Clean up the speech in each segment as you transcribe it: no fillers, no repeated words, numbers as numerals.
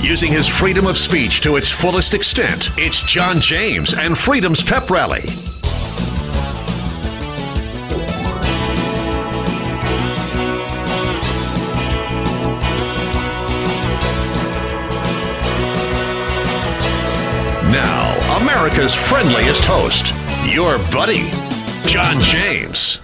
Using his freedom of speech to its fullest extent, it's John James and Freedom's Pep Rally. Now, America's friendliest host, your buddy, John James.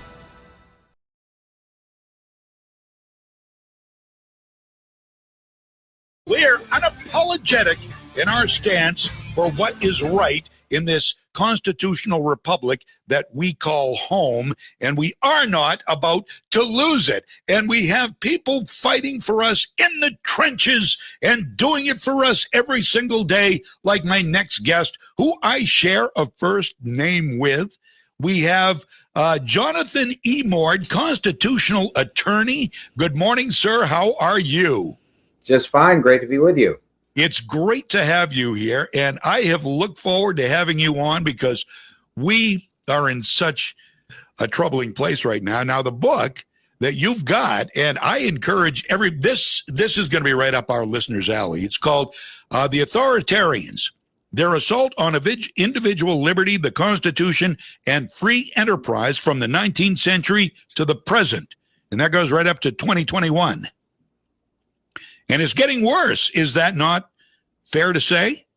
We're unapologetic in our stance for what is right in this constitutional republic that we call home, and we are not about to lose it. And we have people fighting for us in the trenches and doing it for us every single day, like my next guest, who I share a first name with. We have Jonathon Elmord, constitutional attorney. Good morning, sir. How are you? Just fine. Great to be with you. It's great to have you here, and I have looked forward to having you on because we are in such a troubling place right now. Now, the book that you've got, and I encourage this is going to be right up our listeners' alley. It's called The Authoritarians, Their Assault on Individual Liberty, the Constitution, and Free Enterprise from the 19th Century to the Present. And that goes right up to 2021. And it's getting worse. Is that not fair to say?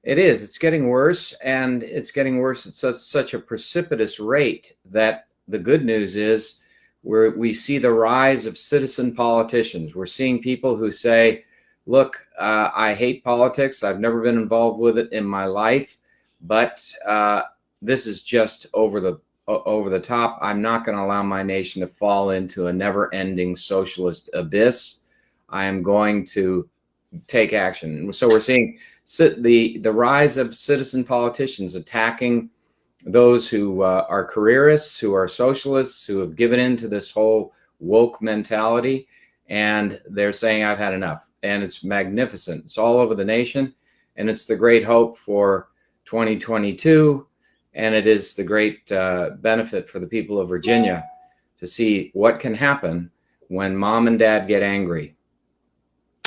It is. It's getting worse, and it's getting worse at such a precipitous rate that the good news is we see the rise of citizen politicians. We're seeing people who say, look, I hate politics. I've never been involved with it in my life, but this is just over the top. I'm not going to allow my nation to fall into a never-ending socialist abyss. I am going to take action. And so we're seeing the rise of citizen politicians attacking those who are careerists, who are socialists, who have given in to this whole woke mentality. And they're saying, I've had enough. And it's magnificent. It's all over the nation. And it's the great hope for 2022. And it is the great benefit for the people of Virginia to see what can happen when mom and dad get angry.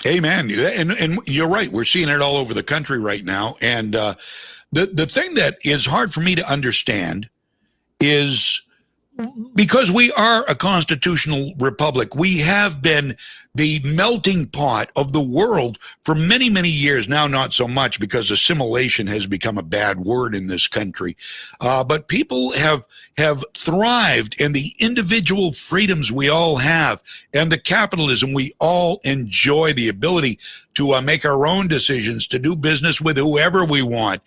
Amen. And you're right. We're seeing it all over the country right now. And the thing that is hard for me to understand is because we are a constitutional republic, we have been the melting pot of the world for many, many years. Now, not so much because assimilation has become a bad word in this country. But people have thrived, and the individual freedoms we all have and the capitalism we all enjoy, the ability to make our own decisions, to do business with whoever we want.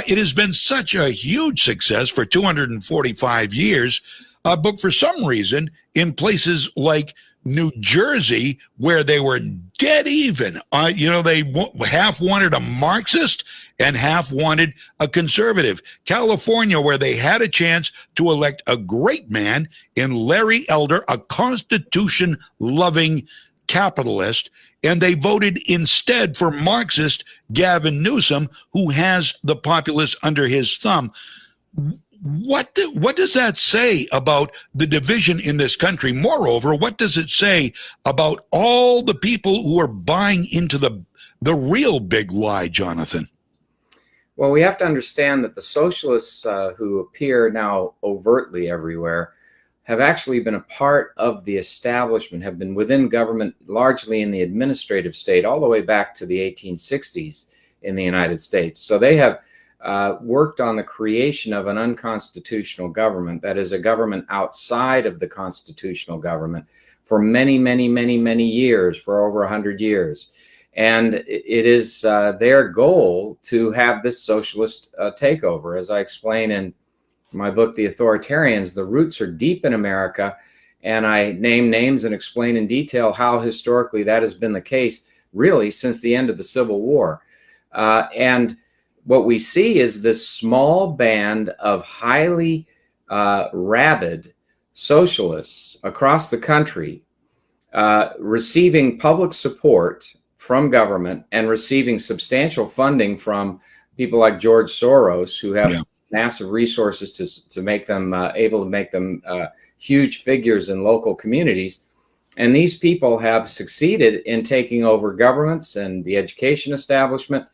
It has been such a huge success for 245 years, but for some reason, in places like New Jersey, where they were dead even, they half wanted a Marxist and half wanted a conservative. California, where they had a chance to elect a great man in Larry Elder, a Constitution-loving capitalist, and they voted instead for Marxist Gavin Newsom, who has the populace under his thumb. What does that say about the division in this country? Moreover, what does it say about all the people who are buying into the real big lie, Jonathon? Well, we have to understand that the socialists who appear now overtly everywhere have actually been a part of the establishment, have been within government, largely in the administrative state, all the way back to the 1860s in the United States. So they have worked on the creation of an unconstitutional government, that is a government outside of the constitutional government, for many, many, many, many years, for over 100 years. And it is their goal to have this socialist takeover. As I explain in my book, The Authoritarians, the roots are deep in America, and I name names and explain in detail how historically that has been the case, really, since the end of the Civil War. And what we see is this small band of highly rabid socialists across the country receiving public support from government and receiving substantial funding from people like George Soros, who have massive resources to make them able to make them huge figures in local communities. And these people have succeeded in taking over governments and the education establishment.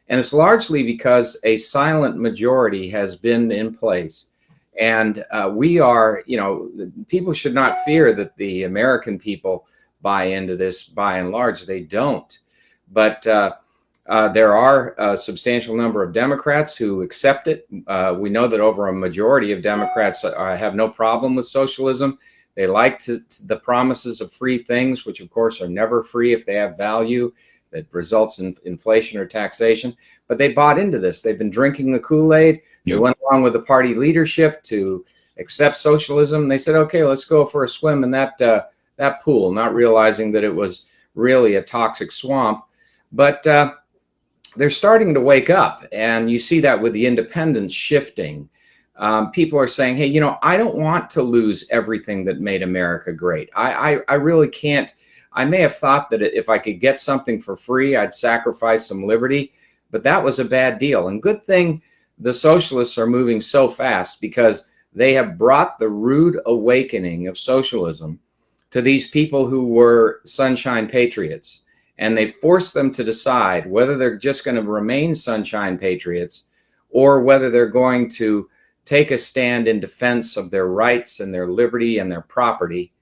And it's largely because a silent majority has been in place. And we are, people should not fear that the American people buy into this. By and large, they don't. But there are a substantial number of Democrats who accept it. We know that over a majority of Democrats have no problem with socialism. They like the promises of free things, which of course are never free if they have value that results in inflation or taxation. But they bought into this. They've been drinking the Kool-Aid. They went along with the party leadership to accept socialism. They said, okay, let's go for a swim in that pool, not realizing that it was really a toxic swamp. But they're starting to wake up, and you see that with the independents shifting. People are saying, hey, I don't want to lose everything that made America great. I really can't. I may have thought that if I could get something for free, I'd sacrifice some liberty, but that was a bad deal. And good thing the socialists are moving so fast, because they have brought the rude awakening of socialism to these people who were sunshine patriots. And they forced them to decide whether they're just going to remain sunshine patriots or whether they're going to take a stand in defense of their rights and their liberty and their property.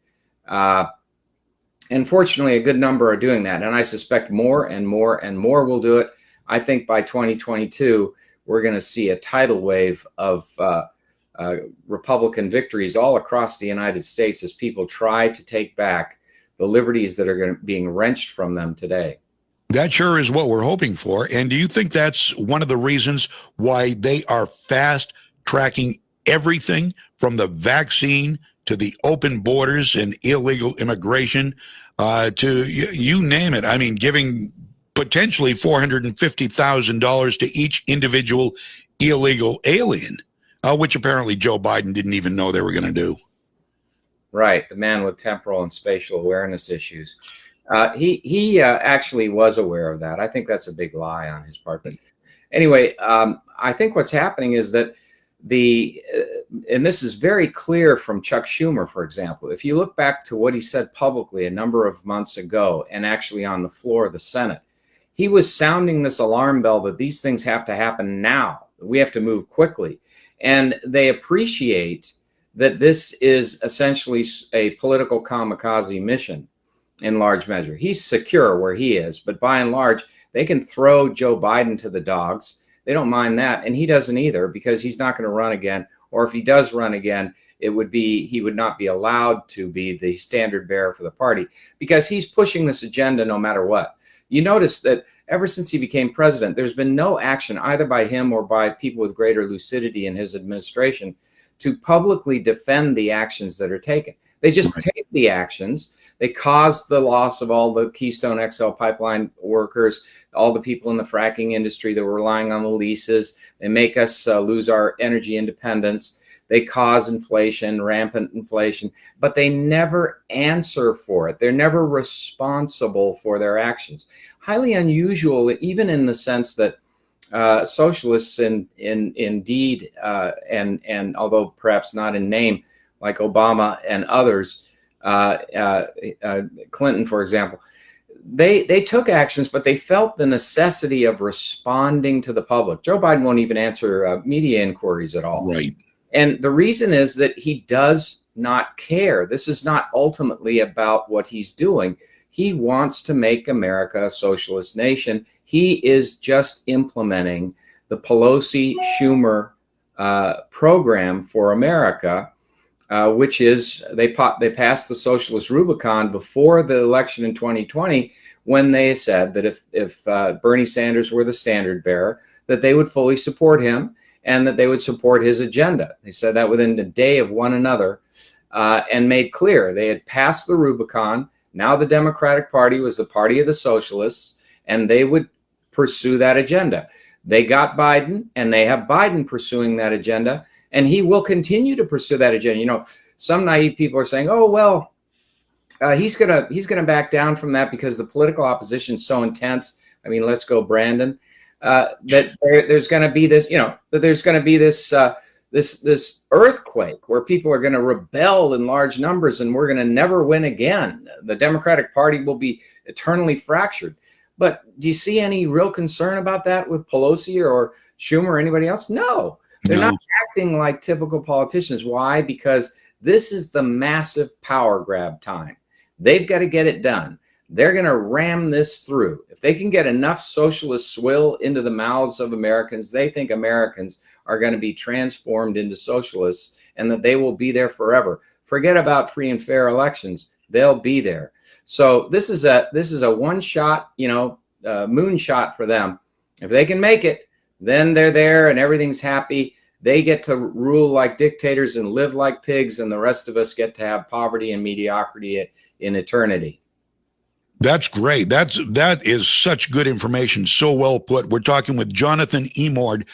And fortunately, a good number are doing that. And I suspect more and more and more will do it. I think by 2022, we're going to see a tidal wave of Republican victories all across the United States as people try to take back the liberties that are being wrenched from them today. That sure is what we're hoping for. And do you think that's one of the reasons why they are fast tracking everything from the vaccine to the open borders and illegal immigration to you name it? I mean, giving potentially $450,000 to each individual illegal alien, which apparently Joe Biden didn't even know they were going to do. Right, the man with temporal and spatial awareness issues. He actually was aware of that. I think that's a big lie on his part. But anyway, I think what's happening is that and this is very clear from Chuck Schumer, for example. If you look back to what he said publicly a number of months ago, and actually on the floor of the Senate, he was sounding this alarm bell that these things have to happen now. We have to move quickly. And they appreciate that this is essentially a political kamikaze mission in large measure. He's secure where he is, but by and large, they can throw Joe Biden to the dogs. They don't mind that, and he doesn't either, because he's not going to run again. Or if he does run again, he would not be allowed to be the standard bearer for the party, because he's pushing this agenda no matter what. You notice that ever since he became president, there's been no action either by him or by people with greater lucidity in his administration to publicly defend the actions that are taken. They just take the actions. They cause the loss of all the Keystone XL pipeline workers, all the people in the fracking industry that were relying on the leases. They make us lose our energy independence. They cause inflation, rampant inflation, but they never answer for it. They're never responsible for their actions. Highly unusual, even in the sense that socialists indeed, and although perhaps not in name, like Obama and others, Clinton, for example, they took actions, but they felt the necessity of responding to the public. Joe Biden won't even answer media inquiries at all. Right. And the reason is that he does not care. This is not ultimately about what he's doing. He wants to make America a socialist nation. He is just implementing the Pelosi-Schumer program for America, which is they passed the socialist Rubicon before the election in 2020, when they said that if Bernie Sanders were the standard bearer, that they would fully support him and that they would support his agenda. They said that within a day of one another, and made clear they had passed the Rubicon. Now the Democratic Party was the party of the socialists, and they would pursue that agenda. They got Biden, and they have Biden pursuing that agenda, and he will continue to pursue that agenda. You know, some naive people are saying, "Oh well, he's gonna back down from that because the political opposition is so intense." I mean, let's go, Brandon. That there's going to be this, that there's going to be this this earthquake where people are going to rebel in large numbers and we're going to never win again. The Democratic Party will be eternally fractured. But do you see any real concern about that with Pelosi or Schumer or anybody else? No, they're not acting like typical politicians. Why? Because this is the massive power grab time. They've got to get it done. They're going to ram this through. If they can get enough socialist swill into the mouths of Americans, they think Americans are going to be transformed into socialists and that they will be there forever. Forget about free and fair elections. They'll be there. So this is a one shot, moon shot for them. If they can make it, then they're there and everything's happy. They get to rule like dictators and live like pigs, and the rest of us get to have poverty and mediocrity in eternity. That's great. That is such good information. So well put. We're talking with Jonathon Elmord,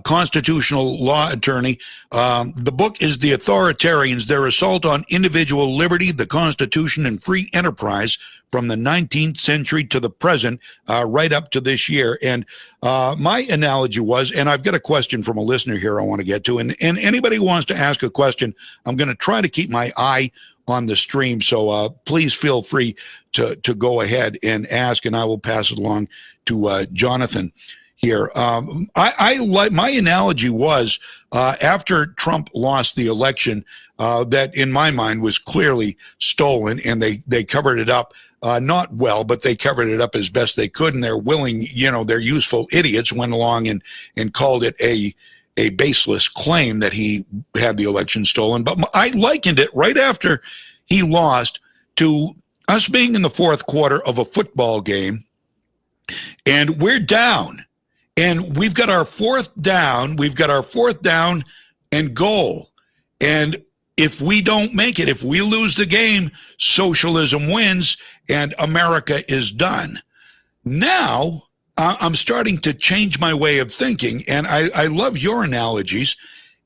constitutional law attorney. The book is The Authoritarians, Their Assault on Individual Liberty, the Constitution, and Free Enterprise from the 19th century to the present, right up to this year. And my analogy was, and I've got a question from a listener here I want to get to, and anybody who wants to ask a question, I'm going to try to keep my eye on the stream. So please feel free to go ahead and ask, and I will pass it along to Jonathon here. I like, my analogy was after Trump lost the election, that in my mind was clearly stolen, and they covered it up. Not well, but they covered it up as best they could, and their useful idiots went along and called it a baseless claim that he had the election stolen. But I likened it right after he lost to us being in the fourth quarter of a football game, and we're down, and we've got our fourth down and goal. And if we don't make it, if we lose the game, socialism wins and America is done. Now, I'm starting to change my way of thinking, and I love your analogies.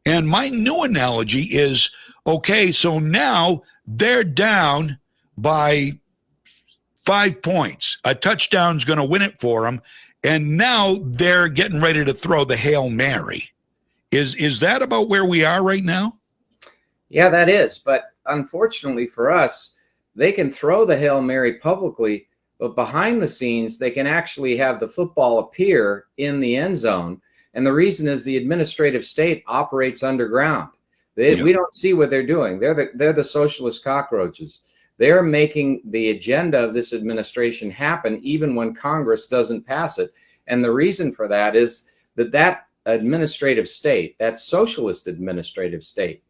And my new analogy is, okay, so now they're down by 5 points. A touchdown's going to win it for them, and now they're getting ready to throw the Hail Mary. Is that about where we are right now? Yeah, that is. But unfortunately for us, they can throw the Hail Mary publicly, but behind the scenes, they can actually have the football appear in the end zone. And the reason is the administrative state operates underground. We don't see what they're doing. They're the socialist cockroaches. They're making the agenda of this administration happen even when Congress doesn't pass it. And the reason for that is that administrative state, that socialist administrative state,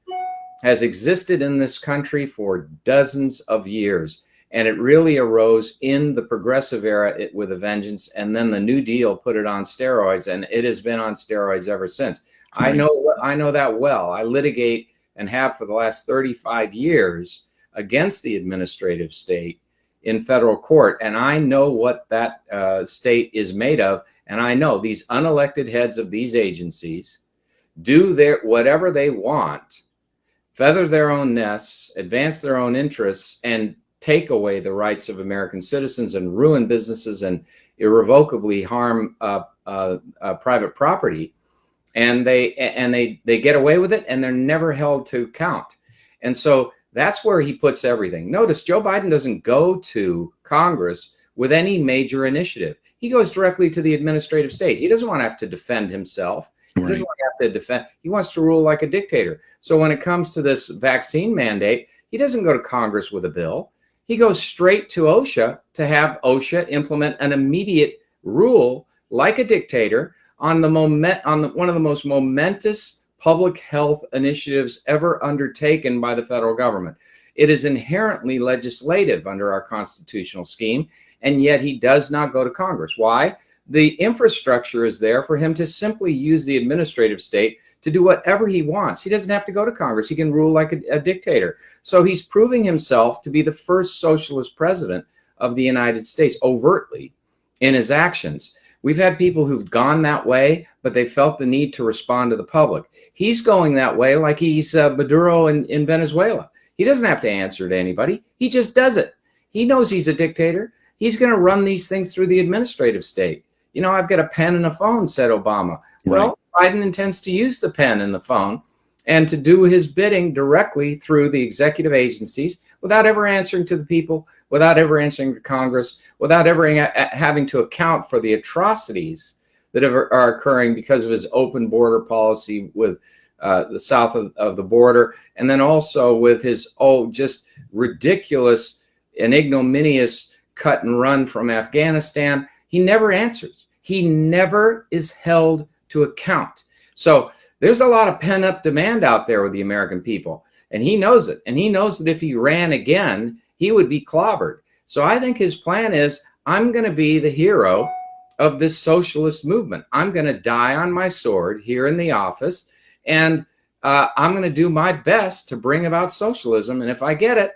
has existed in this country for dozens of years. And it really arose in the progressive era with a vengeance. And then the New Deal put it on steroids, and it has been on steroids ever since. I know that well. I litigate and have for the last 35 years against the administrative state in federal court. And I know what that state is made of. And I know these unelected heads of these agencies do whatever they want, feather their own nests, advance their own interests, and take away the rights of American citizens and ruin businesses and irrevocably harm private property. And they get away with it, and they're never held to account. And so that's where he puts everything. Notice Joe Biden doesn't go to Congress with any major initiative. He goes directly to the administrative state. He doesn't want to have to defend himself. He doesn't want to have to defend. He wants to rule like a dictator. So when it comes to this vaccine mandate, he doesn't go to Congress with a bill. He goes straight to OSHA to have OSHA implement an immediate rule like a dictator on one of the most momentous public health initiatives ever undertaken by the federal government. It is inherently legislative under our constitutional scheme, and yet he does not go to Congress. Why? The infrastructure is there for him to simply use the administrative state to do whatever he wants. He doesn't have to go to Congress. He can rule like a dictator. So he's proving himself to be the first socialist president of the United States overtly in his actions. We've had people who've gone that way, but they felt the need to respond to the public. He's going that way like he's Maduro in Venezuela. He doesn't have to answer to anybody. He just does it. He knows he's a dictator. He's going to run these things through the administrative state. You know, I've got a pen and a phone, said Obama. Well, Biden intends to use the pen and the phone and to do his bidding directly through the executive agencies without ever answering to the people, without ever answering to Congress, without ever having to account for the atrocities that are occurring because of his open border policy with the south of the border, and then also with his just ridiculous and ignominious cut and run from Afghanistan. He never answers. He never is held to account. So there's a lot of pent-up demand out there with the American people, and he knows it. And he knows that if he ran again, he would be clobbered. So I think his plan is, I'm going to be the hero of this socialist movement. I'm going to die on my sword here in the office, and I'm going to do my best to bring about socialism. And if I get it,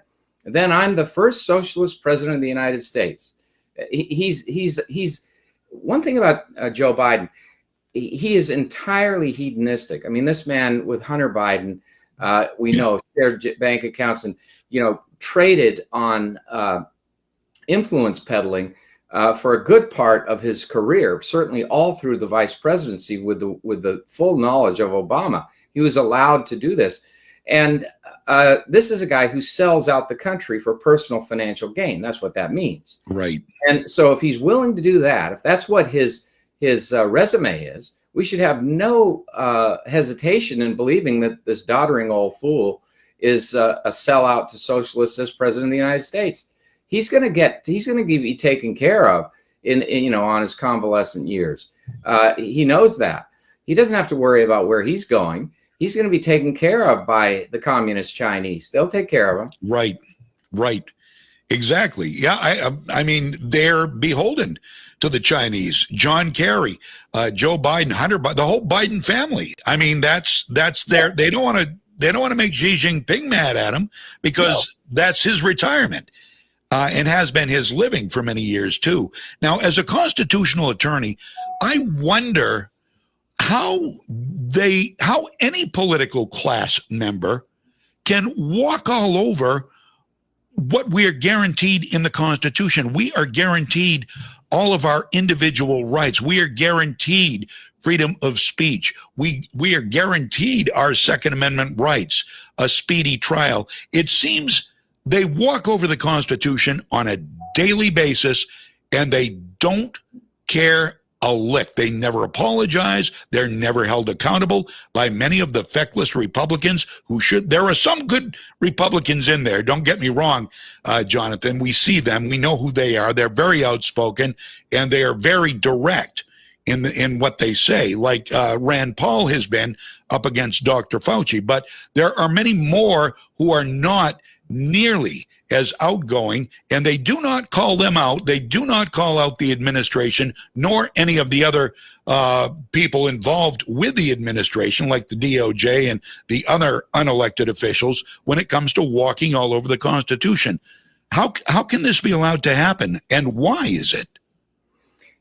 then I'm the first socialist president of the United States. He's one thing about Joe Biden. He is entirely hedonistic. I mean, this man with Hunter Biden, we know, shared bank accounts and, traded on influence peddling for a good part of his career, certainly all through the vice presidency with the full knowledge of Obama. He was allowed to do this. And this is a guy who sells out the country for personal financial gain. That's what that means. Right. And so if he's willing to do that, if that's what his resume is, we should have no hesitation in believing that this doddering old fool is a sellout to socialists as president of the United States. He's going to be taken care of in on his convalescent years. He knows that. He doesn't have to worry about where he's going. He's going to be taken care of by the communist Chinese. They'll take care of him. Right. Exactly. Yeah. I mean, they're beholden to the Chinese. John Kerry, Joe Biden, Hunter Biden, the whole Biden family. I mean, that's their. They don't want to make Xi Jinping mad at him because that's his retirement. And has been his living for many years too. Now, as a constitutional attorney, I wonder how any political class member can walk all over what we are guaranteed in the Constitution. We are guaranteed all of our individual rights. We are guaranteed freedom of speech. We are guaranteed our Second Amendment rights, a speedy trial. It seems they walk over the Constitution on a daily basis, and they don't care a lick. They never apologize. They're never held accountable by many of the feckless Republicans who should. There are some good Republicans in there. Don't get me wrong, Jonathan. We see them. We know who they are. They're very outspoken, and they are very direct in what they say, like Rand Paul has been up against Dr. Fauci. But there are many more who are not nearly as outgoing, and they do not call them out. They do not call out the administration, nor any of the other people involved with the administration, like the DOJ and the other unelected officials, when it comes to walking all over the Constitution. How can this be allowed to happen, and why is it?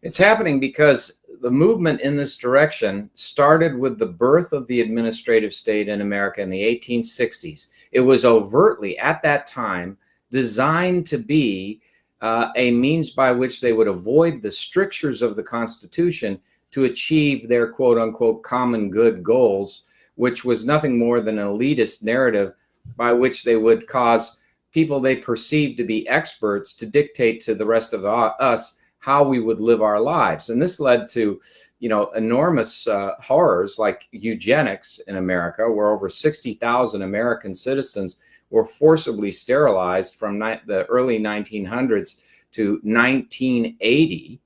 It's happening because the movement in this direction started with the birth of the administrative state in America in the 1860s. It was overtly, at that time, designed to be a means by which they would avoid the strictures of the Constitution to achieve their quote-unquote common good goals, which was nothing more than an elitist narrative by which they would cause people they perceived to be experts to dictate to the rest of us how we would live our lives. And this led to, enormous horrors like eugenics in America, where over 60,000 American citizens were forcibly sterilized from the early 1900s to 1980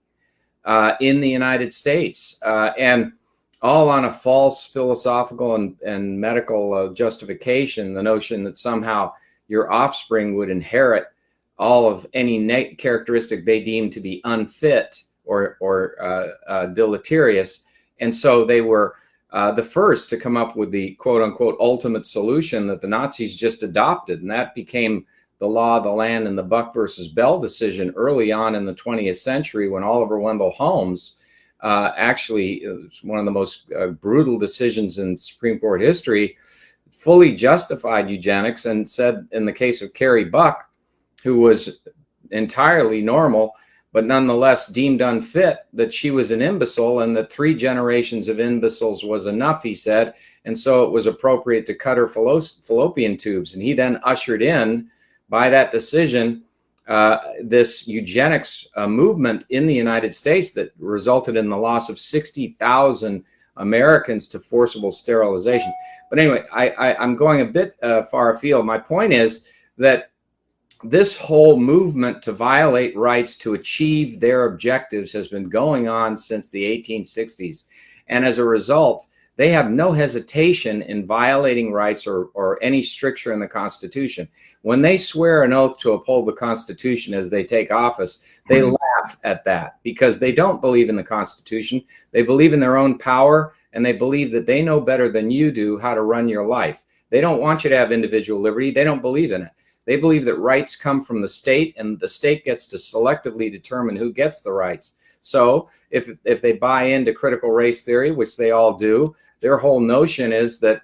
in the United States, and all on a false philosophical and medical justification, the notion that somehow your offspring would inherit all of any characteristic they deemed to be unfit or deleterious. And so they were the first to come up with the quote-unquote ultimate solution that the Nazis just adopted, and that became the law of the land and the Buck versus Bell decision early on in the 20th century, when Oliver Wendell Holmes actually, it was one of the most brutal decisions in Supreme Court history, fully justified eugenics and said, in the case of Carrie Buck, who was entirely normal, but nonetheless deemed unfit, that she was an imbecile and that 3 generations of imbeciles was enough, he said. And so it was appropriate to cut her fallopian tubes. And he then ushered in, by that decision, this eugenics movement in the United States that resulted in the loss of 60,000 Americans to forcible sterilization. But anyway, I'm going a bit far afield. My point is that this whole movement to violate rights to achieve their objectives has been going on since the 1860s. And as a result, they have no hesitation in violating rights or any stricture in the Constitution. When they swear an oath to uphold the Constitution as they take office, they laugh at that because they don't believe in the Constitution. They believe in their own power, and they believe that they know better than you do how to run your life. They don't want you to have individual liberty. They don't believe in it. They believe that rights come from the state, and the state gets to selectively determine who gets the rights. So if they buy into critical race theory, which they all do, their whole notion is that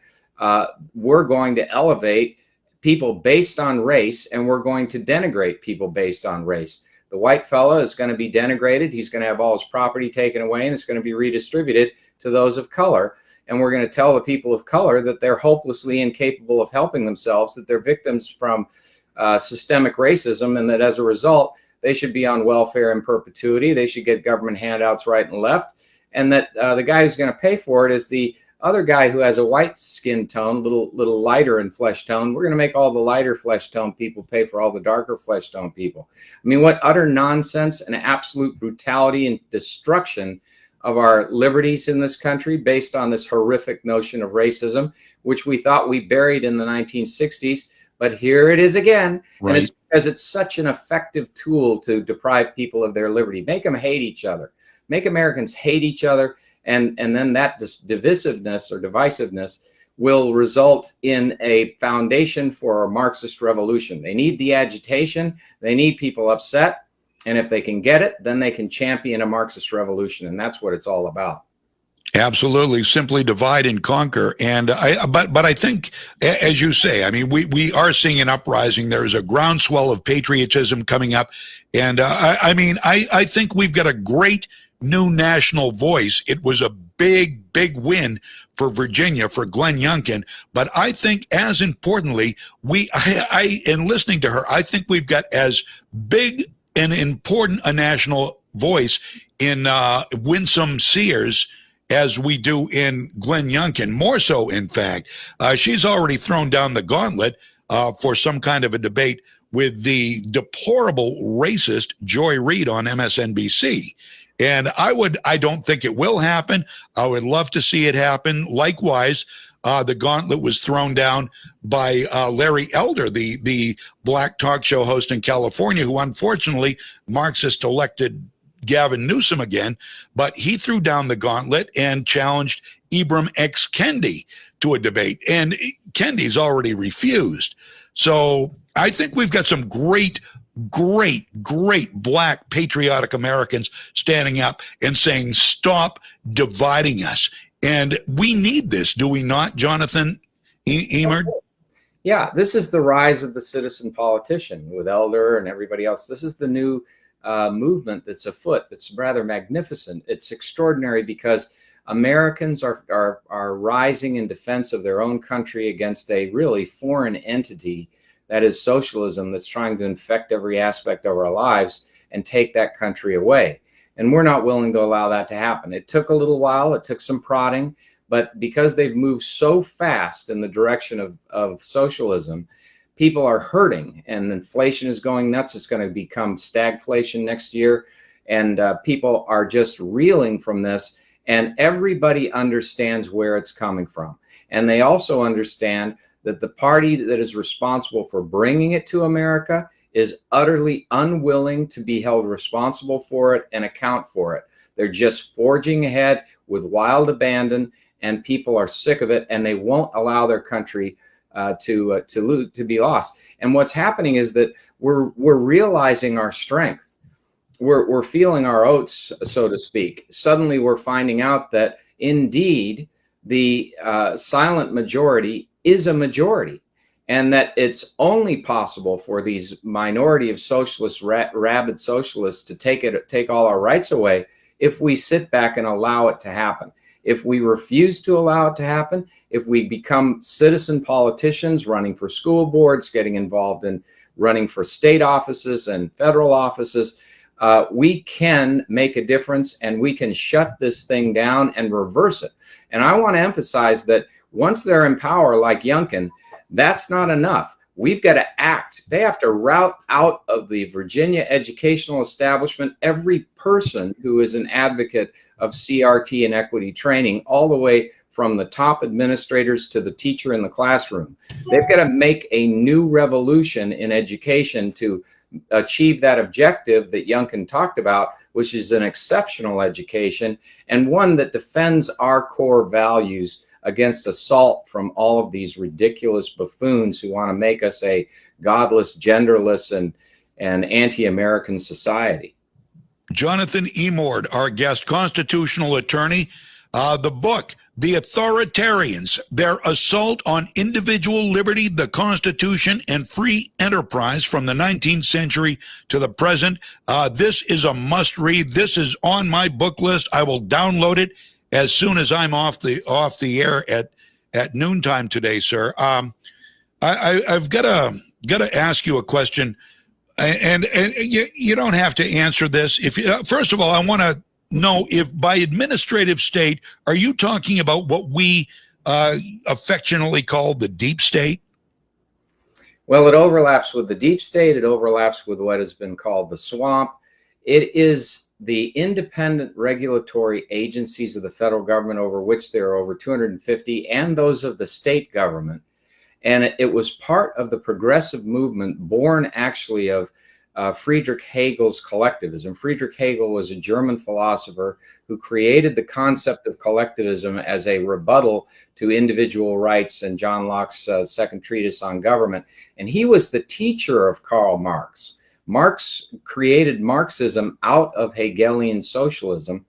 we're going to elevate people based on race, and we're going to denigrate people based on race. The white fella is going to be denigrated. He's going to have all his property taken away, and it's going to be redistributed to those of color. And we're going to tell the people of color that they're hopelessly incapable of helping themselves, that they're victims from systemic racism, and that as a result, they should be on welfare in perpetuity. They should get government handouts right and left. And that the guy who's going to pay for it is the other guy who has a white skin tone, little lighter in flesh tone. We're going to make all the lighter flesh tone people pay for all the darker flesh tone people. I mean, what utter nonsense and absolute brutality and destruction of our liberties in this country based on this horrific notion of racism, which we thought we buried in the 1960s. But here it is again. Right. And it's because it's such an effective tool to deprive people of their liberty. Make them hate each other. Make Americans hate each other. And then that divisiveness or divisiveness will result in a foundation for a Marxist revolution. They need the agitation. They need people upset. And if they can get it, then they can champion a Marxist revolution. And that's what it's all about. Absolutely. Simply divide and conquer. And but I think, as you say, I mean, we are seeing an uprising. There's a groundswell of patriotism coming up. And I think we've got a great new national voice. It was a big win for Virginia, for Glenn Youngkin. But I think, as importantly, in listening to her, I think we've got as big and important a national voice in Winsome Sears as we do in Glenn Youngkin, more so, in fact. She's already thrown down the gauntlet for some kind of a debate with the deplorable racist Joy Reid on MSNBC. And I don't think it will happen. I would love to see it happen. Likewise, the gauntlet was thrown down by Larry Elder, the black talk show host in California, who unfortunately Marxist elected Gavin Newsom again, but he threw down the gauntlet and challenged Ibram X. Kendi to a debate, and Kendi's already refused. So I think we've got some great black patriotic Americans standing up and saying, stop dividing us. And we need this, do we not, Jonathan Elmord? Yeah, this is the rise of the citizen politician with Elder and everybody else. This is the new movement that's afoot. That's rather magnificent. It's extraordinary because Americans are rising in defense of their own country against a really foreign entity that is socialism, that's trying to infect every aspect of our lives and take that country away. And we're not willing to allow that to happen. It took a little while. It took some prodding. But because they've moved so fast in the direction of socialism, people are hurting, and inflation is going nuts. It's going to become stagflation next year, and people are just reeling from this, and everybody understands where it's coming from. And they also understand that the party that is responsible for bringing it to America is utterly unwilling to be held responsible for it and account for it. They're just forging ahead with wild abandon, and people are sick of it, and they won't allow their country to be lost. And what's happening is that we're realizing our strength. We're feeling our oats, so to speak. Suddenly we're finding out that indeed the silent majority is a majority, and that it's only possible for these minority of socialists, rabid socialists, to take all our rights away if we sit back and allow it to happen. If we refuse to allow it to happen, if we become citizen politicians running for school boards, getting involved in running for state offices and federal offices, we can make a difference, and we can shut this thing down and reverse it. And I want to emphasize that once they're in power, like Youngkin, that's not enough. We've got to act. They have to rout out of the Virginia educational establishment every person who is an advocate of CRT and equity training, all the way from the top administrators to the teacher in the classroom. They've got to make a new revolution in education to achieve that objective that Youngkin talked about, which is an exceptional education and one that defends our core values against assault from all of these ridiculous buffoons who want to make us a godless, genderless, and anti-American society. Jonathon Elmord, our guest, constitutional attorney. The book, The Authoritarians, Their Assault on Individual Liberty, the Constitution, and Free Enterprise from the 19th Century to the Present. This is a must-read. This is on my book list. I will download it as soon as I'm off the air at noontime today, sir. I've got to ask you a question, and you don't have to answer this. First of all, I want to know if by administrative state, are you talking about what we affectionately call the deep state? Well, it overlaps with the deep state. It overlaps with what has been called the swamp. It is the independent regulatory agencies of the federal government, over which there are over 250, and those of the state government. And it was part of the progressive movement, born actually of Friedrich Hegel's collectivism. Friedrich Hegel was a German philosopher who created the concept of collectivism as a rebuttal to individual rights and John Locke's second treatise on government. And he was the teacher of Karl Marx. Marx created Marxism out of Hegelian socialism.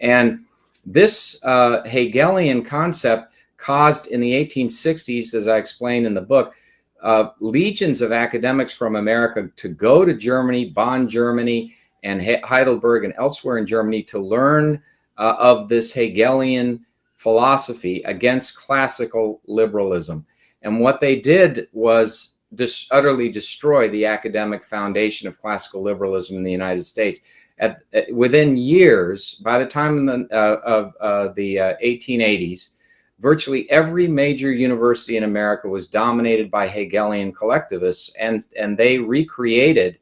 And this Hegelian concept caused in the 1860s, as I explained in the book, legions of academics from America to go to Germany, Bonn, Germany, and Heidelberg and elsewhere in Germany to learn of this Hegelian philosophy against classical liberalism. And what they did was utterly destroy the academic foundation of classical liberalism in the United States. Within years, by the time of the 1880s, virtually every major university in America was dominated by Hegelian collectivists, and they recreated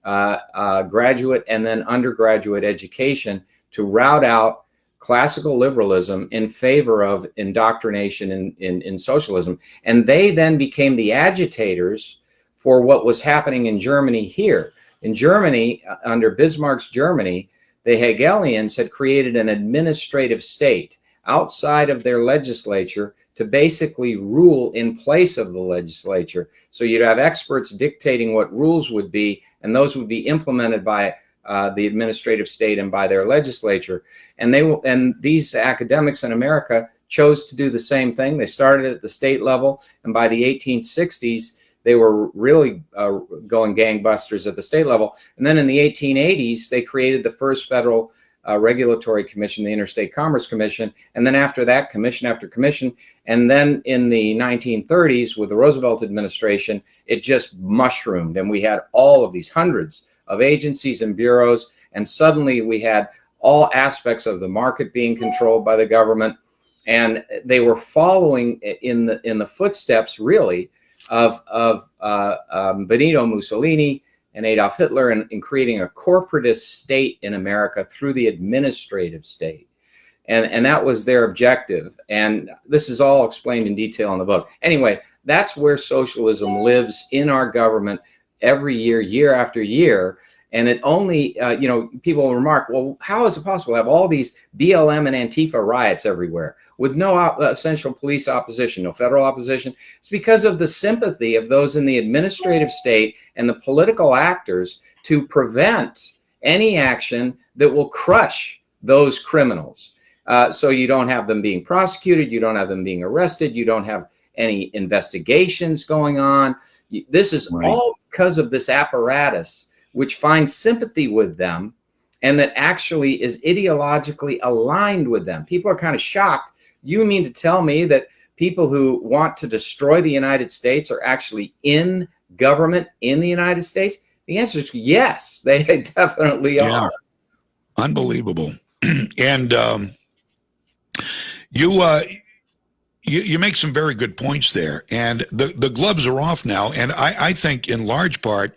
graduate and then undergraduate education to rout out classical liberalism in favor of indoctrination in socialism. And they then became the agitators for what was happening in Germany here. In Germany, under Bismarck's Germany, the Hegelians had created an administrative state outside of their legislature to basically rule in place of the legislature. So you'd have experts dictating what rules would be, and those would be implemented by the administrative state and by their legislature. And these academics in America chose to do the same thing. They started at the state level, and by the 1860s, they were really going gangbusters at the state level. And then in the 1880s, they created the first federal regulatory commission, the Interstate Commerce Commission, and then after that, commission after commission. And then in the 1930s, with the Roosevelt administration, it just mushroomed, and we had all of these hundreds of agencies and bureaus, and suddenly we had all aspects of the market being controlled by the government, and they were following in the footsteps, really, of Benito Mussolini and Adolf Hitler in creating a corporatist state in America through the administrative state. And that was their objective. And this is all explained in detail in the book. Anyway, that's where socialism lives in our government every year, year after year. And it only, people remark, well, how is it possible to have all these BLM and Antifa riots everywhere with no essential police opposition, no federal opposition? It's because of the sympathy of those in the administrative state and the political actors to prevent any action that will crush those criminals. So you don't have them being prosecuted, you don't have them being arrested, you don't have any investigations going on. This is Right. all because of this apparatus, which finds sympathy with them and that actually is ideologically aligned with them. People are kind of shocked. You mean to tell me that people who want to destroy the United States are actually in government in the United States? The answer is yes, they definitely are. Unbelievable. And you make some very good points there. And the gloves are off now. And I think in large part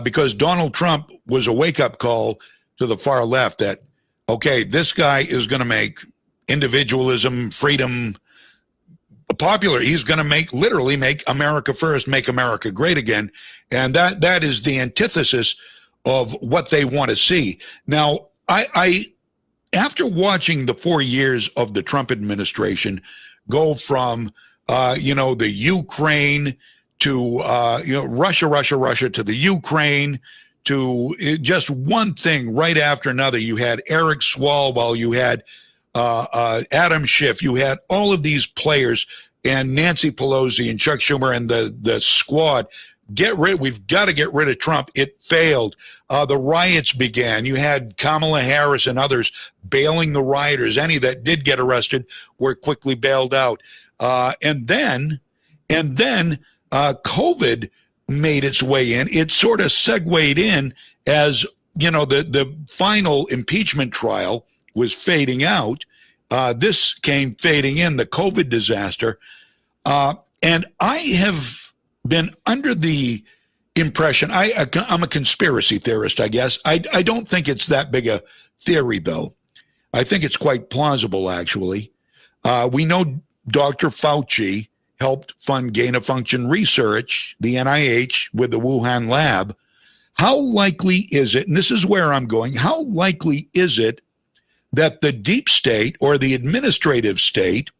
because Donald Trump was a wake-up call to the far left that, okay, this guy is going to make individualism, freedom popular. He's going to literally make America first, make America great again. And that is the antithesis of what they want to see. Now, I after watching the 4 years of the Trump administration go from, the Ukraine to, Russia to the Ukraine to just one thing right after another. You had Eric Swalwell, you had Adam Schiff, you had all of these players and Nancy Pelosi and Chuck Schumer and the squad. We've got to get rid of Trump. It failed. The riots began. You had Kamala Harris and others bailing the rioters. Any that did get arrested were quickly bailed out. And then COVID made its way in. It sort of segued in as, the final impeachment trial was fading out. This came fading in, the COVID disaster. And I have been under the impression, I'm a conspiracy theorist, I guess. I don't think it's that big a theory, though. I think it's quite plausible, actually. We know Dr. Fauci helped fund gain-of-function research, the NIH, with the Wuhan lab. How likely is it, and this is where I'm going, how likely is it that the deep state or the administrative state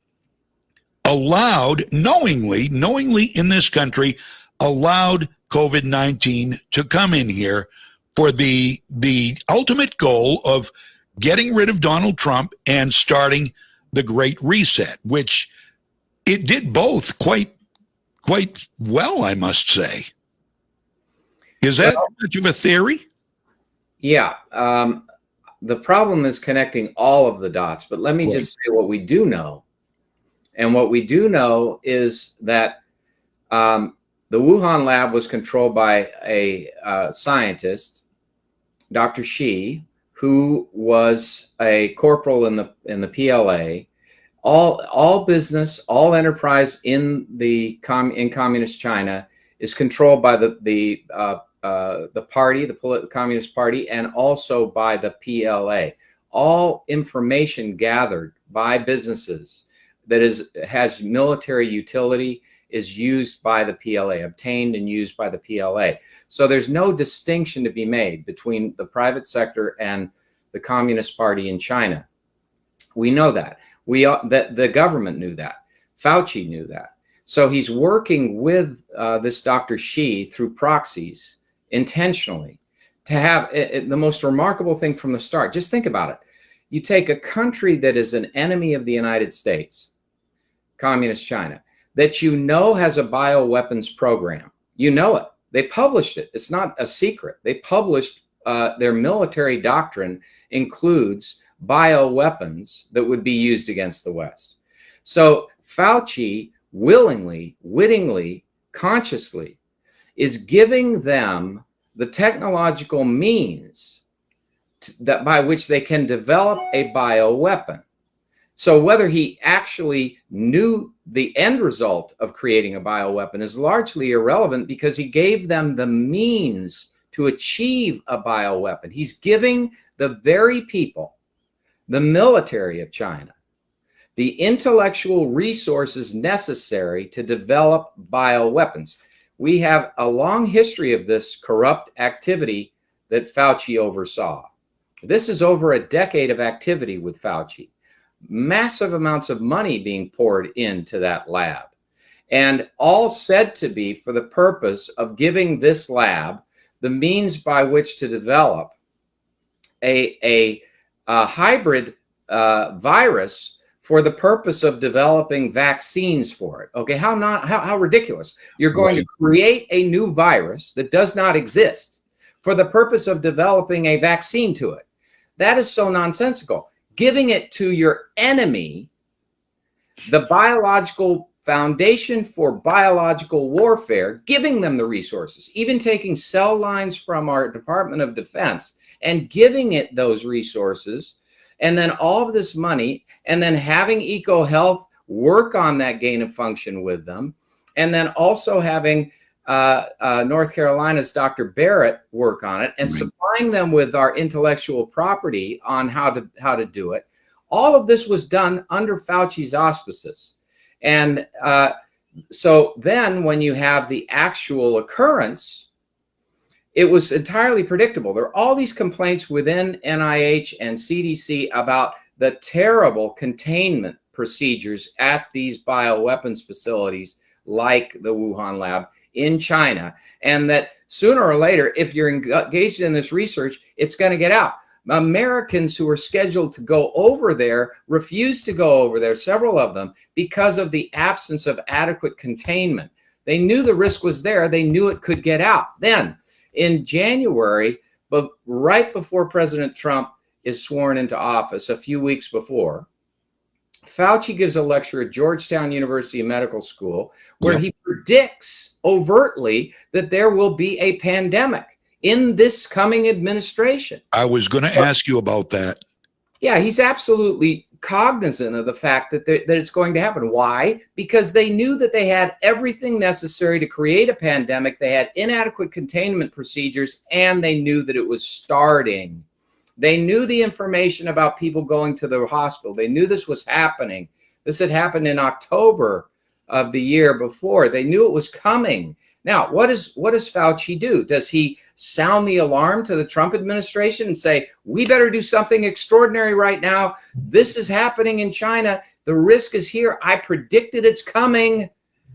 allowed, knowingly in this country, allowed COVID-19 to come in here for the ultimate goal of getting rid of Donald Trump and starting the Great Reset, which it did both quite well, I must say. Is that much of a theory? Yeah. The problem is connecting all of the dots, but let me just say what we do know. And what we do know is that the Wuhan lab was controlled by a scientist, Dr. Shi, who was a corporal in the PLA. All business, all enterprise in communist China is controlled by the party, the Communist Party, and also by the PLA. All information gathered by businesses that has military utility is used by the PLA, obtained and used by the PLA. So there's no distinction to be made between the private sector and the Communist Party in China. We know that. That the government knew that. Fauci knew that. So he's working with this Dr. Shi through proxies intentionally to have the most remarkable thing from the start. Just think about it. You take a country that is an enemy of the United States, Communist China, that has a bioweapons program. You know it. They published it. It's not a secret. They published their military doctrine includes bioweapons that would be used against the West. So Fauci willingly, wittingly, consciously is giving them the technological means by which they can develop a bioweapon. So whether he actually knew the end result of creating a bioweapon is largely irrelevant because he gave them the means to achieve a bioweapon. He's giving the very people, the military of China, the intellectual resources necessary to develop bioweapons. We have a long history of this corrupt activity that Fauci oversaw. This is over a decade of activity with Fauci. Massive amounts of money being poured into that lab, and all said to be for the purpose of giving this lab the means by which to develop a hybrid virus for the purpose of developing vaccines for it. Okay, how ridiculous. You're going to create a new virus that does not exist for the purpose of developing a vaccine to it. That is so nonsensical. Giving it to your enemy, the biological foundation for biological warfare, giving them the resources, even taking cell lines from our Department of Defense and giving it those resources, and then all of this money, and then having EcoHealth work on that gain of function with them, and then also having North Carolina's Dr. Barrett work on it, and supplying them with our intellectual property on how to do it. All of this was done under Fauci's auspices. And so then when you have the actual occurrence, it was entirely predictable. There are all these complaints within NIH and CDC about the terrible containment procedures at these bioweapons facilities like the Wuhan lab in China, and that sooner or later, if you're engaged in this research, it's going to get out. Americans who were scheduled to go over there refused to go over there, several of them, because of the absence of adequate containment. They knew the risk was there. They knew it could get out. Then in January, but right before President Trump is sworn into office, a few weeks before, Fauci gives a lecture at Georgetown University Medical School where he predicts overtly that there will be a pandemic in this coming administration. I was going to ask you about that. Yeah, he's absolutely cognizant of the fact that it's going to happen. Why? Because they knew that they had everything necessary to create a pandemic. They had inadequate containment procedures, and they knew that it was starting. They knew the information about people going to the hospital. They knew this was happening. This had happened in October of the year before. They knew it was coming. Now, what does Fauci do? Does he sound the alarm to the Trump administration and say, we better do something extraordinary right now? This is happening in China. The risk is here. I predicted it's coming.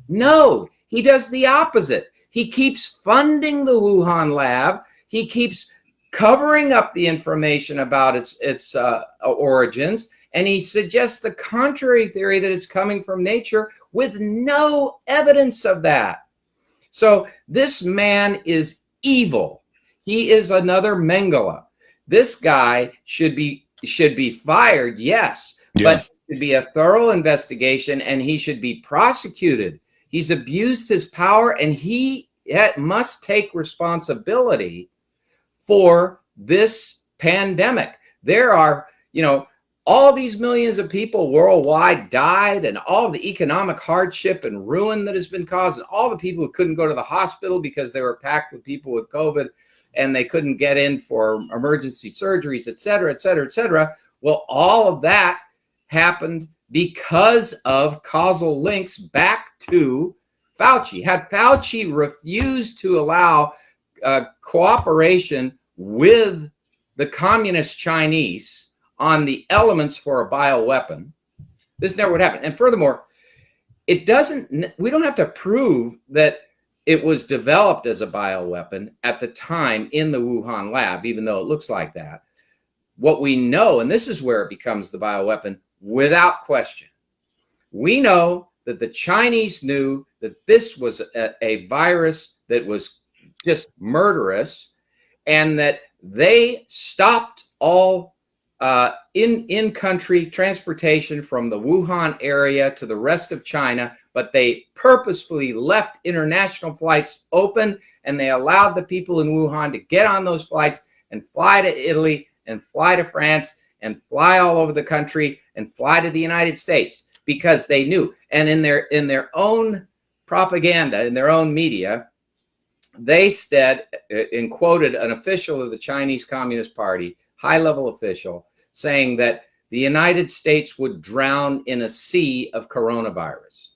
No, he does the opposite. He keeps funding the Wuhan lab. He keeps covering up the information about its origins, and he suggests the contrary theory that it's coming from nature with no evidence of that. So this man is evil. He is another Mengele. This guy should be fired, yes, but it should be a thorough investigation, and he should be prosecuted. He's abused his power, and he must take responsibility for this pandemic. There are, all these millions of people worldwide died, and all the economic hardship and ruin that has been caused, and all the people who couldn't go to the hospital because they were packed with people with COVID and they couldn't get in for emergency surgeries, et cetera, et cetera, et cetera. Well, all of that happened because of causal links back to Fauci. Had Fauci refused to allow cooperation with the communist Chinese on the elements for a bioweapon, this never would happen. And furthermore, we don't have to prove that it was developed as a bioweapon at the time in the Wuhan lab, even though it looks like that. What we know, and this is where it becomes the bioweapon without question, we know that the Chinese knew that this was a virus that was just murderous, and that they stopped all in-country transportation from the Wuhan area to the rest of China, but they purposefully left international flights open, and they allowed the people in Wuhan to get on those flights and fly to Italy and fly to France and fly all over the country and fly to the United States, because they knew. And in their own propaganda, in their own media, they said, and quoted an official of the Chinese Communist Party, high-level official, saying that the United States would drown in a sea of coronavirus.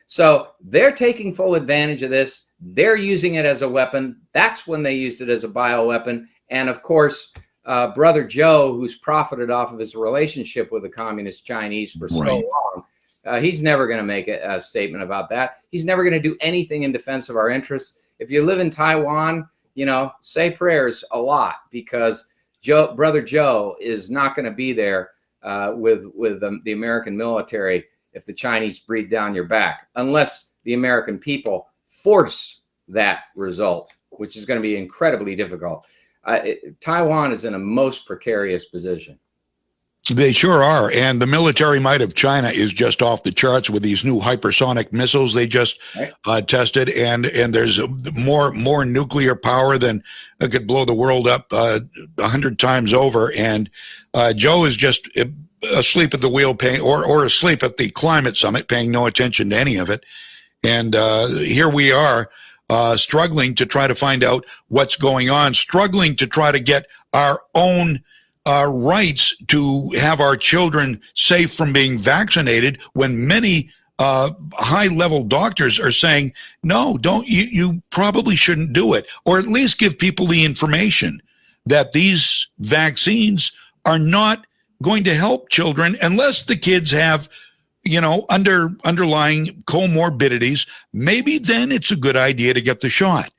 So they're taking full advantage of this. They're using it as a weapon. That's when they used it as a bioweapon. And of course, Brother Joe, who's profited off of his relationship with the Communist Chinese for so long, he's never going to make a statement about that. He's never going to do anything in defense of our interests. If you live in Taiwan, say prayers a lot, because Brother Joe is not going to be there with the American military if the Chinese breathe down your back, unless the American people force that result, which is going to be incredibly difficult. Taiwan is in a most precarious position. They sure are. And the military might of China is just off the charts with these new hypersonic missiles they just tested. And there's more nuclear power than could blow the world up 100 times over. And Joe is just asleep at the wheel, or asleep at the climate summit, paying no attention to any of it. And here we are struggling to try to find out what's going on, struggling to try to get our own rights to have our children safe from being vaccinated, when many high-level doctors are saying, no, you probably shouldn't do it, or at least give people the information that these vaccines are not going to help children unless the kids have, underlying comorbidities. Maybe then it's a good idea to get the shot.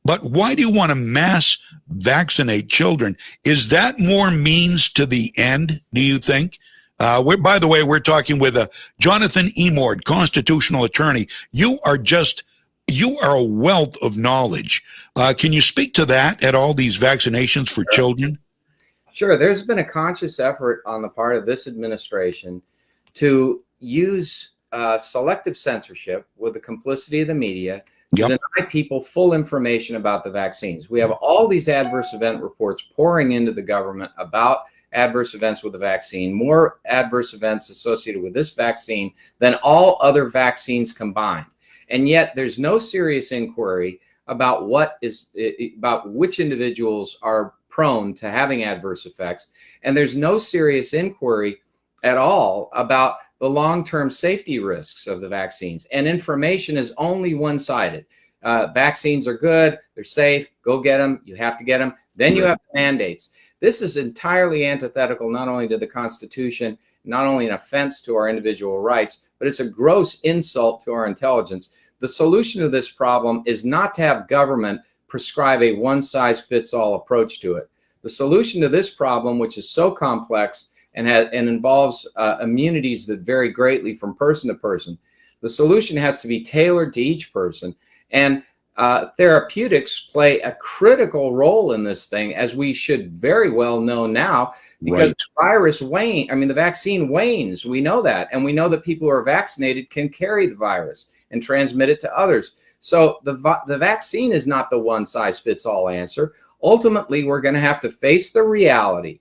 But why do you want to mass vaccinate children? Is that more means to the end, do you think? By the way, we're talking with Jonathon Elmord, constitutional attorney. You are a wealth of knowledge. Can you speak to that at all, these vaccinations for children? Sure. There's been a conscious effort on the part of this administration to use selective censorship with the complicity of the media to deny people full information about the vaccines. We have all these adverse event reports pouring into the government about adverse events with the vaccine, more adverse events associated with this vaccine than all other vaccines combined. And yet there's no serious inquiry about about which individuals are prone to having adverse effects. And there's no serious inquiry at all about the long-term safety risks of the vaccines. And information is only one-sided. Vaccines are good, they're safe, go get them, you have to get them. Then you have mandates. This is entirely antithetical not only to the Constitution, not only an offense to our individual rights, but it's a gross insult to our intelligence. The solution to this problem is not to have government prescribe a one-size-fits-all approach to it. The solution to this problem, which is so complex and involves immunities that vary greatly from person to person, the solution has to be tailored to each person. And therapeutics play a critical role in this thing, as we should very well know now, because the vaccine wanes. We know that. And we know that people who are vaccinated can carry the virus and transmit it to others. So the vaccine is not the one-size-fits-all answer. Ultimately, we're going to have to face the reality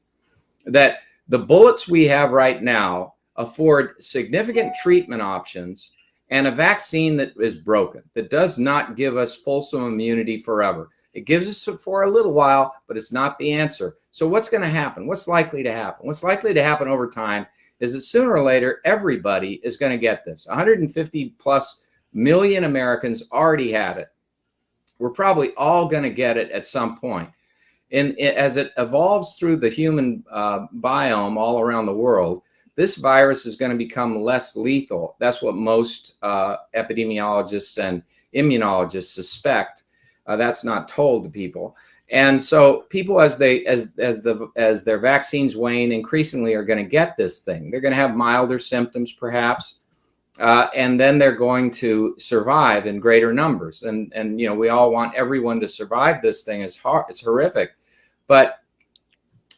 that the bullets we have right now afford significant treatment options and a vaccine that is broken, that does not give us fulsome immunity forever. It gives us it for a little while, but it's not the answer. So what's going to happen? What's likely to happen? What's likely to happen over time is that sooner or later, everybody is going to get this. 150 plus million Americans already had it. We're probably all going to get it at some point. As it evolves through the human biome all around the world, this virus is going to become less lethal. That's what most epidemiologists and immunologists suspect. That's not told to people. And so people, as their vaccines wane, increasingly are going to get this thing. They're going to have milder symptoms, perhaps, and then they're going to survive in greater numbers. And we all want everyone to survive this thing. It's horrific, but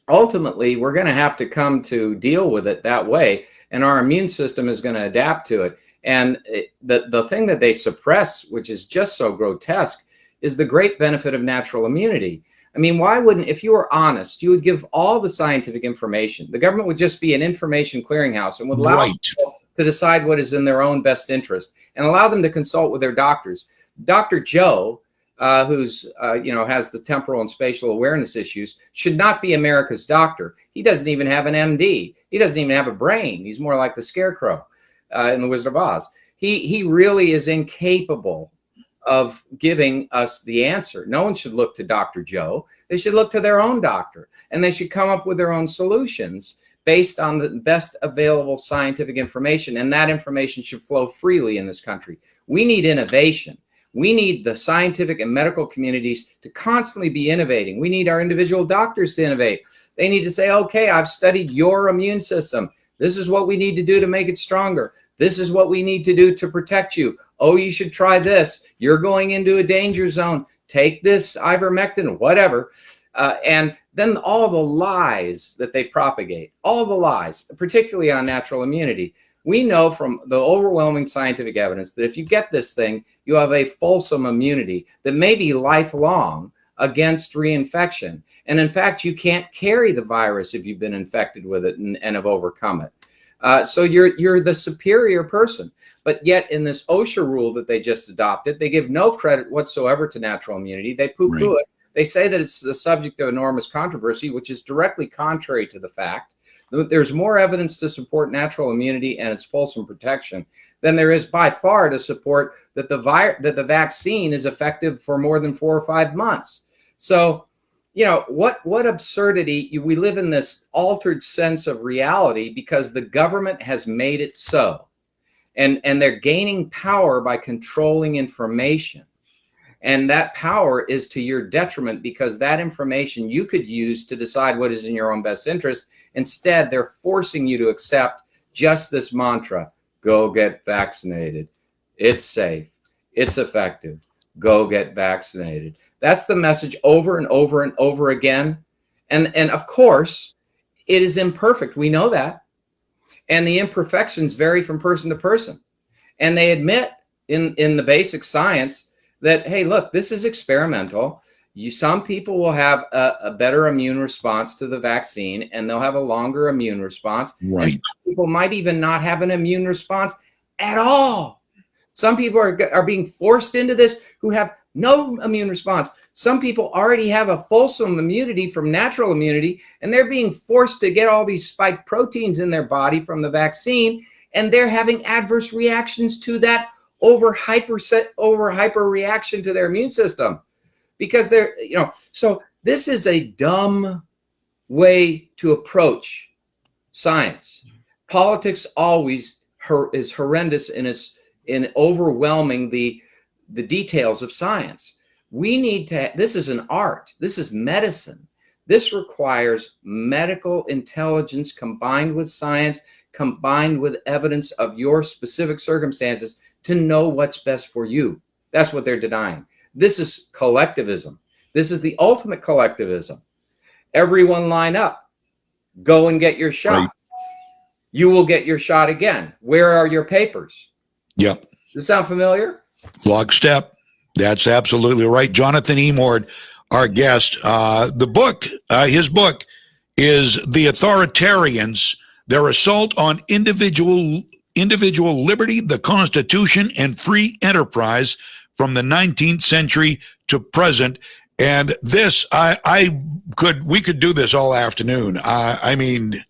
ultimately we're going to have to come to deal with it that way, and our immune system is going to adapt to it. And the thing that they suppress, which is just so grotesque, is the great benefit of natural immunity. I mean, why wouldn't, if you were honest, you would give all the scientific information. The government would just be an information clearinghouse and would allow people to decide what is in their own best interest and allow them to consult with their doctors. Dr. Joe, who's has the temporal and spatial awareness issues, should not be America's doctor. He doesn't even have an MD. He doesn't even have a brain. He's more like the Scarecrow in The Wizard of Oz. He really is incapable of giving us the answer. No one should look to Dr. Joe. They should look to their own doctor, and they should come up with their own solutions based on the best available scientific information, and that information should flow freely in this country. We need innovation. We need the scientific and medical communities to constantly be innovating. We need our individual doctors to innovate. They need to say, okay, I've studied your immune system. This is what we need to do to make it stronger. This is what we need to do to protect you. Oh, you should try this. You're going into a danger zone. Take this ivermectin, whatever. And then all the lies that they propagate, all the lies, particularly on natural immunity. We know from the overwhelming scientific evidence that if you get this thing, you have a fulsome immunity that may be lifelong against reinfection. And in fact, you can't carry the virus if you've been infected with it and have overcome it. So you're the superior person. But yet in this OSHA rule that they just adopted, they give no credit whatsoever to natural immunity. They poo-poo it. They say that it's the subject of enormous controversy, which is directly contrary to the fact. There's more evidence to support natural immunity and its fulsome protection than there is by far to support that the vaccine is effective for more than 4 or 5 months. So, you know, what absurdity. We live in this altered sense of reality because the government has made it so. And they're gaining power by controlling information. And that power is to your detriment because that information you could use to decide what is in your own best interest. Instead, they're forcing you to accept just this mantra: go get vaccinated. It's safe. It's effective. Go get vaccinated. That's the message over and over and over again. And of course, it is imperfect. We know that. And the imperfections vary from person to person. And they admit in the basic science that, hey, look, this is experimental. Some people will have a better immune response to the vaccine, and they'll have a longer immune response. Right. And some people might even not have an immune response at all. Some people are being forced into this who have no immune response. Some people already have a fulsome immunity from natural immunity, and they're being forced to get all these spike proteins in their body from the vaccine, and they're having adverse reactions to that over hyper reaction to their immune system because they're, you know, so this is a dumb way to approach science. Politics always is horrendous in overwhelming the details of science. We need to, this is an art, this is medicine. This requires medical intelligence combined with science, combined with evidence of your specific circumstances to know what's best for you. That's what they're denying. This is collectivism. This is the ultimate collectivism. Everyone line up. Go and get your shot. Right. You will get your shot again. Where are your papers? Yep. Does this sound familiar? Lockstep. That's absolutely right. Jonathon Elmord, our guest. The book, his book is The Authoritarians, Their Assault on Individual Liberty, the Constitution, and Free Enterprise from the 19th century to present. And this, we could do this all afternoon. I mean,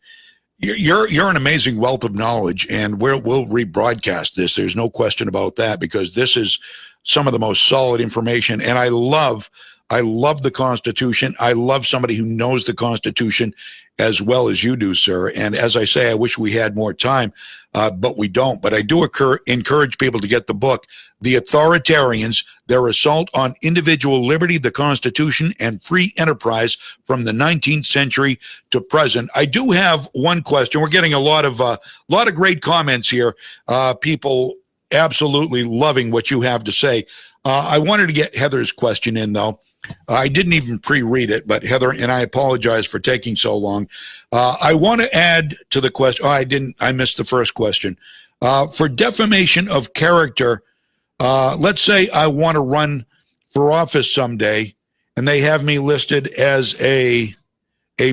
you're an amazing wealth of knowledge, and we'll rebroadcast this. There's no question about that, because this is some of the most solid information. And I love the Constitution. I love somebody who knows the Constitution as well as you do, sir. And as I say, I wish we had more time, but we don't. But I do encourage people to get the book, The Authoritarians, Their Assault on Individual Liberty, the Constitution, and Free Enterprise from the 19th century to present. I do have one question. We're getting a lot of great comments here. People absolutely loving what you have to say. I wanted to get Heather's question in, though. I didn't even pre-read it, but Heather, and I apologize for taking so long. I want to add to the question. I missed the first question. For defamation of character, let's say I want to run for office someday, and they have me listed as a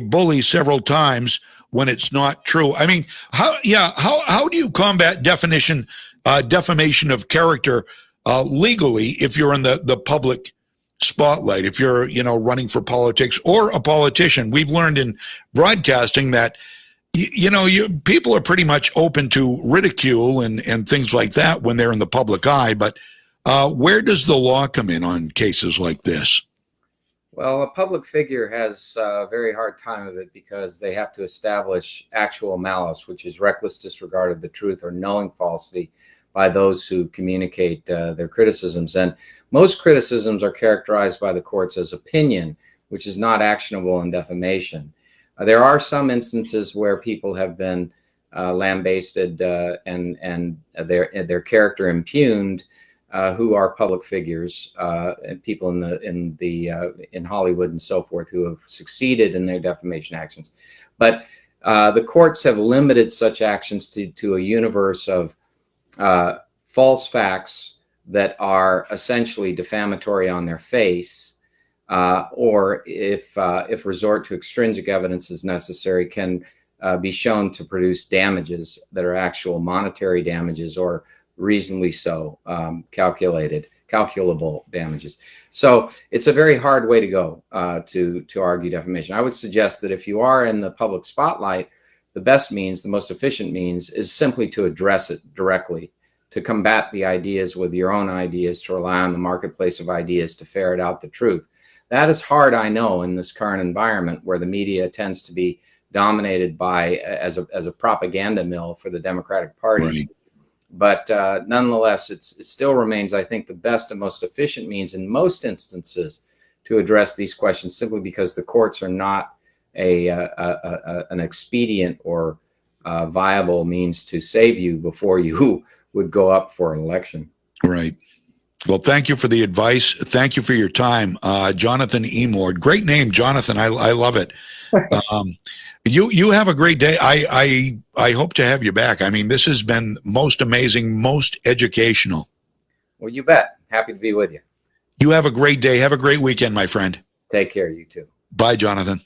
bully several times when it's not true. I mean, how do you combat defamation of character legally if you're in the public spotlight, if you're, running for politics or a politician? We've learned in broadcasting that, people are pretty much open to ridicule and things like that when they're in the public eye. But where does the law come in on cases like this? Well, a public figure has a very hard time of it because they have to establish actual malice, which is reckless disregard of the truth or knowing falsity by those who communicate their criticisms. And most criticisms are characterized by the courts as opinion, which is not actionable in defamation. There are some instances where people have been lambasted and their character impugned, who are public figures and people in Hollywood and so forth who have succeeded in their defamation actions. But the courts have limited such actions to a universe of false facts that are essentially defamatory on their face, or if resort to extrinsic evidence is necessary, can be shown to produce damages that are actual monetary damages or reasonably so calculable damages. So it's a very hard way to go to argue defamation. I would suggest that if you are in the public spotlight, the best means, the most efficient means, is simply to address it directly, to combat the ideas with your own ideas, to rely on the marketplace of ideas to ferret out the truth. That is hard, I know, in this current environment where the media tends to be dominated by as a propaganda mill for the Democratic Party. Right. But nonetheless, it still remains, I think, the best and most efficient means in most instances to address these questions, simply because the courts are not an expedient or viable means to save you before you would go up for an election. Right. Well, thank you for the advice. Thank you for your time. Jonathon Elmord. Great name, Jonathan. I love it. You have a great day. I hope to have you back. I mean, this has been most amazing, most educational. Well, you bet. Happy to be with you. You have a great day. Have a great weekend, my friend. Take care. You too. Bye, Jonathan.